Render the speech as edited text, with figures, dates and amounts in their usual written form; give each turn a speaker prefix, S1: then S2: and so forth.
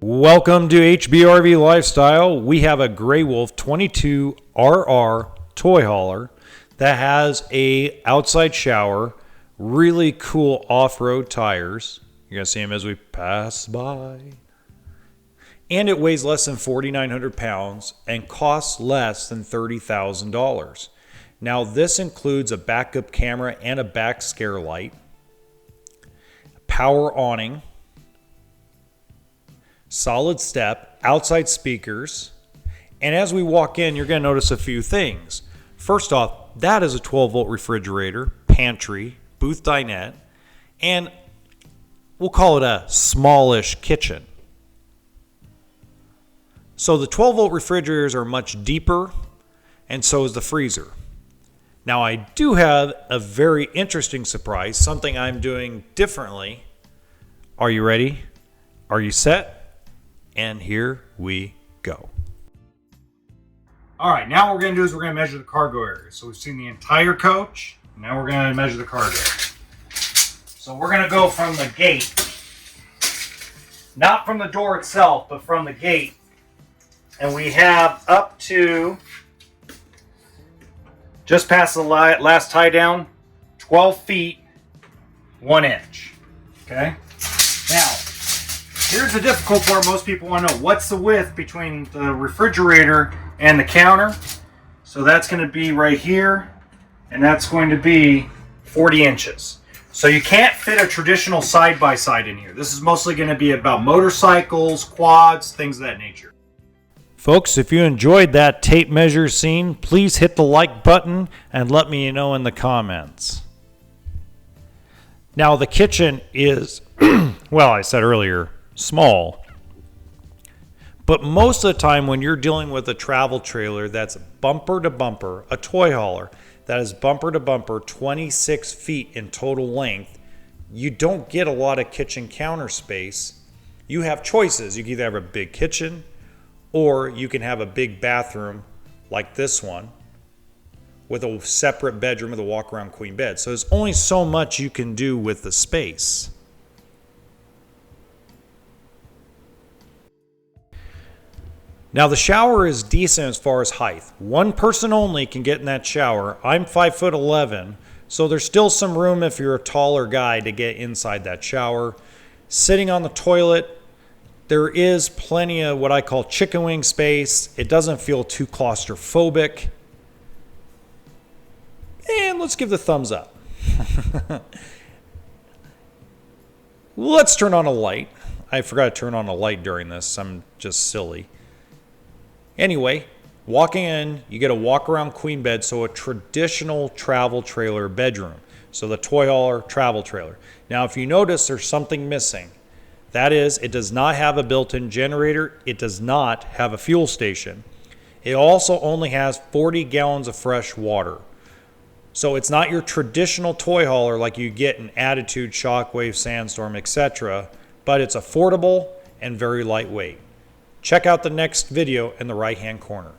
S1: Welcome to HBRV Lifestyle. We have a Greywolf 22RR toy hauler that has a outside shower, really cool off-road tires. You're gonna see them as we pass by. And it weighs less than 4,900 pounds and costs less than $30,000. Now this includes a backup camera and a back scare light, power awning, solid step, outside speakers, and as we walk in, you're going to notice a few things. First off, that is a 12-volt refrigerator, pantry, booth dinette, and we'll call it a smallish kitchen. So the 12-volt refrigerators are much deeper, and so is the freezer. Now I do have a very interesting surprise, something I'm doing differently. Are you ready? Are you set? And here we go. All right, now what we're gonna do is we're gonna measure the cargo area. So we've seen the entire coach. Now we're gonna measure the cargo. So we're gonna go from the gate, not from the door itself, but from the gate. And we have up to, just past the last tie down, 12 feet, 1 inch, okay? Now, here's the difficult part most people want to know. What's the width between the refrigerator and the counter? So that's going to be right here, and that's going to be 40 inches. So you can't fit a traditional side-by-side in here. This is mostly going to be about motorcycles, quads, things of that nature. Folks, if you enjoyed that tape measure scene, please hit the like button and let me know in the comments. Now the kitchen is, well, I said earlier, small, but most of the time when you're dealing with a travel trailer that's bumper to bumper, a toy hauler that is bumper to bumper 26 feet in total length, you don't get a lot of kitchen counter space. You have choices. You can either have a big kitchen or you can have a big bathroom like this one with a separate bedroom with a walk-around queen bed. So there's only so much you can do with the space. Now the shower is decent as far as height. One person only can get in that shower. I'm 5'11", so there's still some room if you're a taller guy to get inside that shower. Sitting on the toilet, there is plenty of what I call chicken wing space. It doesn't feel too claustrophobic. And let's give the thumbs up. Let's turn on a light. I forgot to turn on a light during this. I'm just silly. Anyway, walking in, you get a walk-around queen bed, so a traditional travel trailer bedroom. So the toy hauler travel trailer. Now, if you notice, there's something missing. That is, it does not have a built-in generator. It does not have a fuel station. It also only has 40 gallons of fresh water. So it's not your traditional toy hauler like you get in Attitude, Shockwave, Sandstorm, etc., but it's affordable and very lightweight. Check out the next video in the right-hand corner.